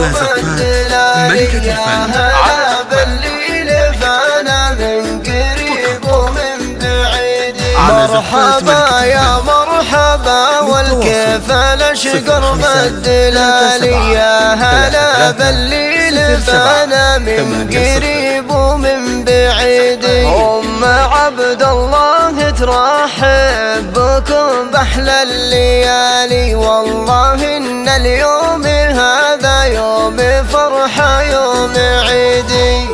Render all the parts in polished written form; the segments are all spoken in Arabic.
قرب الدلالي هلا بالليل فانا من قريب ومن بعيد. مرحبا يا مرحبا والكيف لش قرب الدلالي هلا بالليل فانا من قريب ومن بعيد. أم عبد الله ترحب بكم بأحلى الليالي، والله إن اليوم هذا يوم فرحة يوم عيدي.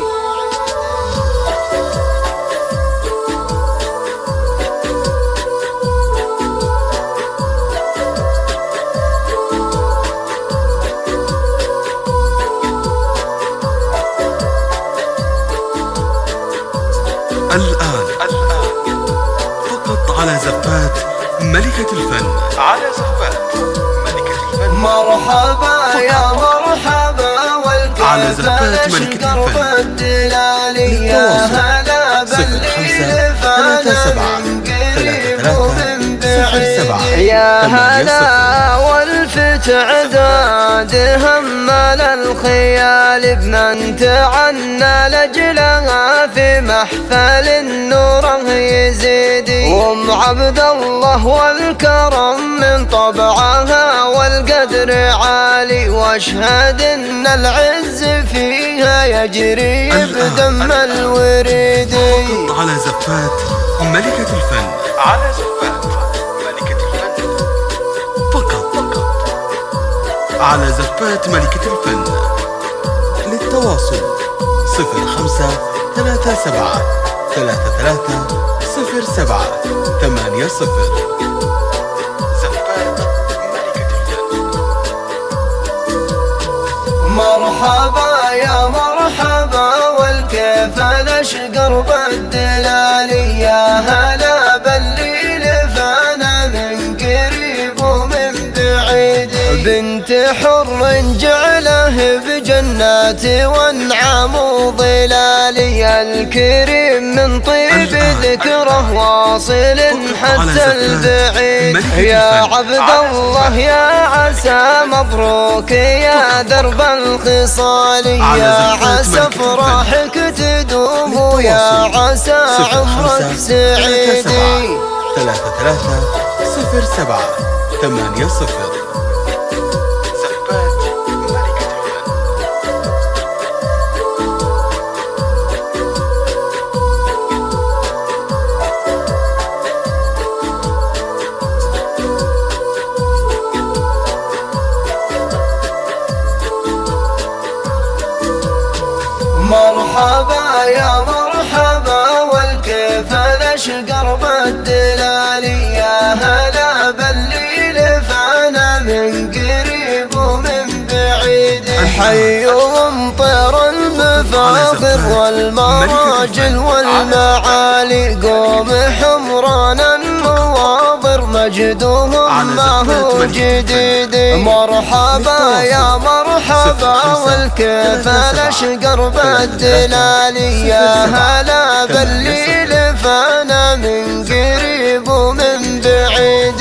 الآن فقط على زفات ملكة الفن. على زفات ملكة الفن. مرحبا يا مرحبا والكيف لش قرب الدلالي هلا بالليل فانا من قريب ومن بعيد. يا هلا والفت عداد همل الخيال بمن تعنى لجلها في محفل النور يزيد. وام عبد الله والكرم من طبعها والقدر عالي، واشهد ان العز فيها يجري بدم الوريد. فقط على زفات ملكة الفن. على زفات ملكة الفن. فقط على زفات ملكة الفن. للتواصل 0537 33 07 80. زفات ملكة الفن. مرحبا يا مرحبا والكيف لش قرب الدلالي هلا بالليل فانا من قريب ومن بعيد. بنت حر جعله بجنات وانعام وظلالي، الكريم من طيب ذكره واصل حتى البعيد. يا عبد الله يا عسى مبروك يا درب الخصال، يا عسى افراحك تدوم ويا عسى عمرك سعيد. 33 07 80. مرحبا يا مرحبا والكيف لش قرب الدلالي هلا بالليل فانا من قريب ومن بعيد. حيهم طير المفاخر والمراجل والمعالي، قوم حمران النواظر مجدهم ما هو جديد. مرحبا يا مرحبا والكيف لش قرب الدلالي هلا بالليل فانا من قريب ومن بعيد.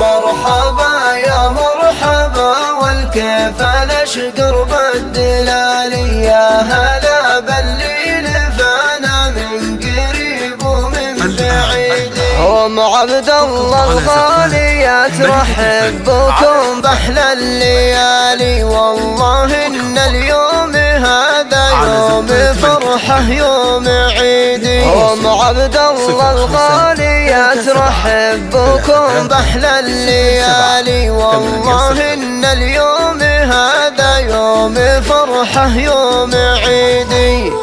مرحبا يا مرحبا والكيف لش قرب الدلالي هلا بالليل فانا من قريب ومن بعيد. أم عبد الله الغالية ترحب بكم بأحلى الليالي، والله إن اليوم هذا يوم فرحة يوم عيدي. أم عبد الله الغالية ترحب بكم بأحلى الليالي، والله إن اليوم هذا يوم فرحة يوم عيدي.